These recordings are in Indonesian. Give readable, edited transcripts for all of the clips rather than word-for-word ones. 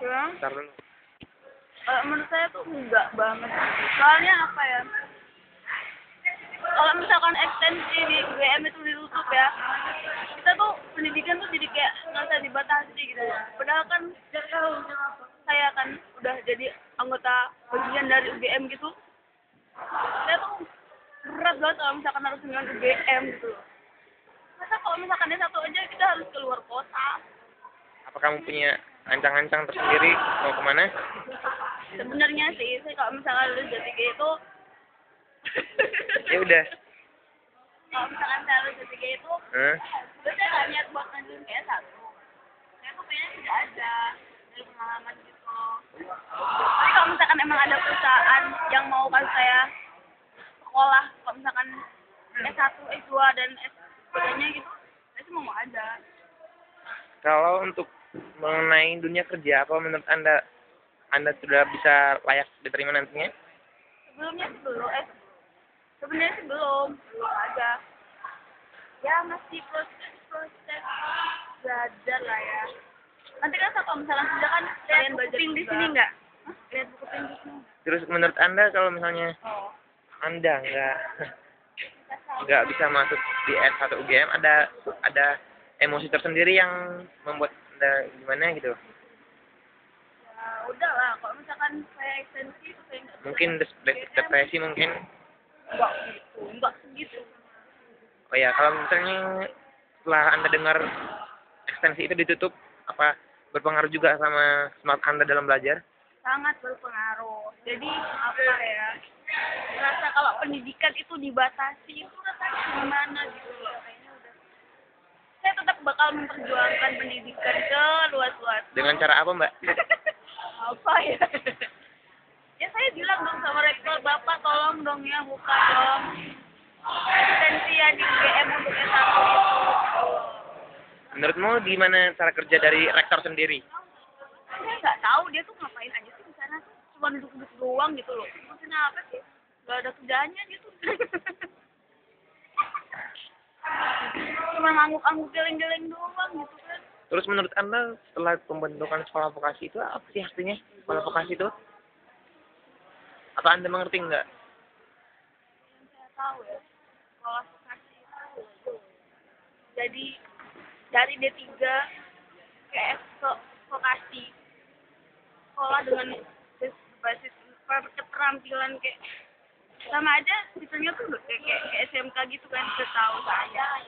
Ya. Ntar dulu. Menurut saya tuh enggak banget. Soalnya apa ya? Kalau misalkan ekstensi di UGM itu ditutup ya, kita tuh pendidikan tuh jadi kayak ngerasa dibatasi gitu ya. Padahal kan saya kan udah jadi anggota bagian dari UGM gitu. Saya tuh berat banget kalau misalkan harus dengan UGM gitu. Masa kalau misalkan D1 aja kita harus keluar kota. Apa kamu punya ancang-ancang tersendiri mau kemana? Sebenarnya sih, saya kalau misalkan lulus D3 itu Ya udah. kalau misalkan saya lulus D3 itu saya nggak niat buat lanjutin ke S1. Saya tuh kayaknya tidak ada dari pengalaman gitu. Tapi kalau misalkan emang ada perusahaan yang mau kan saya sekolah, kalau misalkan S1, S2 dan S3-nya gitu, saya sih mau ada. Kalau untuk mengenai dunia kerja, apa menurut Anda sudah bisa layak diterima nantinya? Sebelumnya sih belum, sebenarnya sih belum aja. Ya masih proses belajar lah ya. Nanti kan kalau misalnya sudah kan kalian belajar di sini nggak? Lihat buku pin di sini. Terus menurut Anda kalau misalnya Anda nggak bisa masuk di S1 UGM, ada emosi tersendiri yang membuat Anda gimana gitu? Ya udah lah, kalau misalkan saya ekstensi itu saya nggak bisa. Mungkin depresi mungkin. Enggak segitu. Oh ya, kalau misalnya setelah Anda dengar ekstensi itu ditutup, apa berpengaruh juga sama semangat Anda dalam belajar? Sangat berpengaruh. Jadi apa ya? Merasa kalau pendidikan itu dibatasi itu rasanya gimana gitu loh. Kayaknya udah. Saya tetap bakal memperjuangkan pendidikan ke luas-luas. Dengan cara apa, Mbak? Apa ya? Ya saya bilang dong sama rektor, Bapak tolong dong ya buka dong ekstensi ya di UGM untuk S1 itu. Menurutmu gimana cara kerja dari rektor sendiri? Saya nggak tahu dia tuh ngapain aja sih di sana tuh, cuma duduk-duduk doang gitu loh. Maksudnya apa sih? Gak ada kerjaannya gitu. Cuma ngangguk-ngangguk geleng-geleng doang gitu kan. Terus menurut Anda setelah pembentukan sekolah vokasi itu apa sih artinya sekolah vokasi itu? Apa Anda mengerti nggak? Yang saya tahu ya, sekolah vokasi itu jadi dari D3 ke vokasi, sekolah dengan basis keterampilan kayak sama aja sistemnya tuh kayak SMK gitu kan, setahu saya.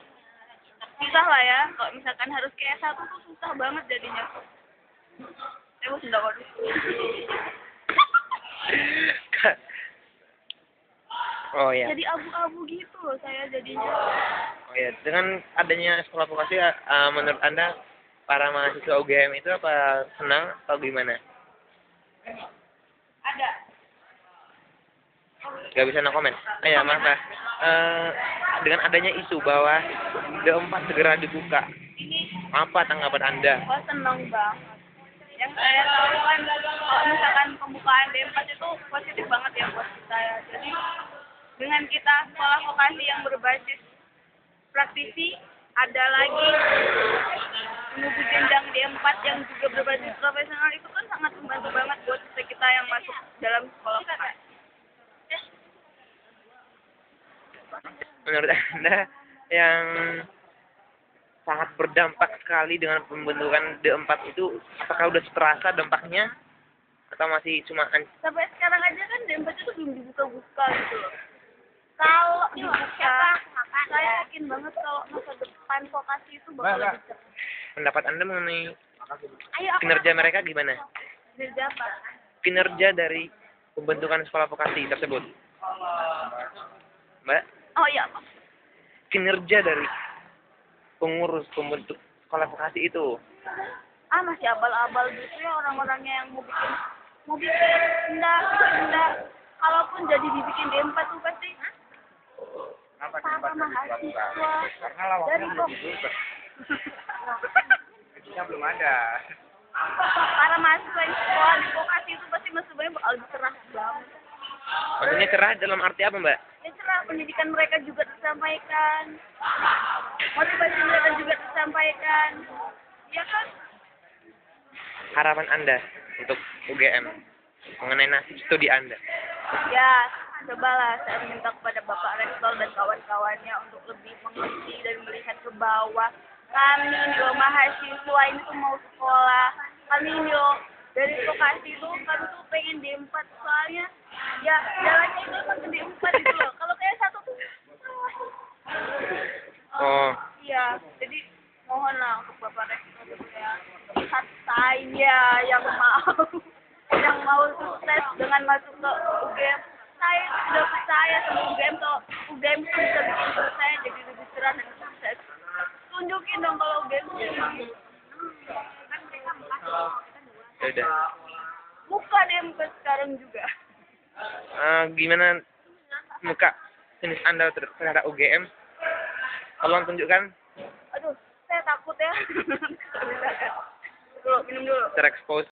Susah lah ya, kalau misalkan harus ke S1 tuh susah banget jadinya. Saya sudah waduh. Oh ya. Jadi abu-abu gitu loh saya jadinya. Oh ya, dengan adanya sekolah vokasi, menurut Anda para mahasiswa UGM itu apa senang atau gimana? Ada. Gak bisa no comment. Ya, maaf ya. Dengan adanya isu bahwa D4 segera dibuka, apa tanggapan Anda? Oh seneng banget. Yang saya tahu kan kalau misalkan pembukaan D4 itu positif banget ya buat kita ya. Jadi dengan kita sekolah vokasi yang berbasis praktisi, ada lagi menuju jenjang D4 yang juga berbasis profesional, itu kan sangat membantu banget buat kita yang masuk dalam sekolah vokasi. Menurut Anda yang sangat berdampak sekali dengan pembentukan D4 itu, apakah udah terasa dampaknya atau masih cuma Sampai sekarang aja kan D4 itu belum dibuka-buka gitu loh. Kalau dibuka, saya yakin banget kalau masa depan vokasi itu bakal lebih cerah. pendapat Anda mengenai kinerja mereka gimana? Kinerja apa? Kinerja dari pembentukan sekolah vokasi tersebut, Mbak? Oh iya, Pak. Kinerja dari pengurus pembentuk sekolah vokasi itu. Masih abal-abal gitu ya orang-orangnya yang mau bikin enggak. Kalaupun jadi dibikin D4 tuh pasti para mahasiswa dari kok. Belum ada. Para mahasiswa yang sekolah di vokasi itu pasti masuknya bakal cerah banget. Maksudnya cerah dalam arti apa, Mbak? Ya cerah, pendidikan mereka juga tersampaikan, motivasi mereka juga tersampaikan, ya kan? Harapan Anda untuk UGM mengenai nasib studi Anda? Ya, cobalah saya minta kepada Bapak Rektor dan kawan-kawannya untuk lebih mengerti dan melihat ke bawah. Kami ini loh mahasiswa ini tuh mau sekolah. Kami ini loh dari lokasi itu kami tuh pengen D4 soalnya ya jalannya itu sampai D4 gitu loh. Kalau kayak satu tuh Oh, iya, jadi mohonlah untuk Bapak Rektor ya saya yang mau sukses dengan masuk ke UGM. Saya sudah percaya sama UGM kalau UGM itu bisa bikin saya jadi lebih cerah dan sukses. Tunjukin dong kalau UGM ini. ya udah. Buka deh muka sekarang juga. Gimana muka jenis Anda terhadap UGM? Tolong tunjukkan. Aduh, saya takut ya. Dulu, minum dulu. Terexpose.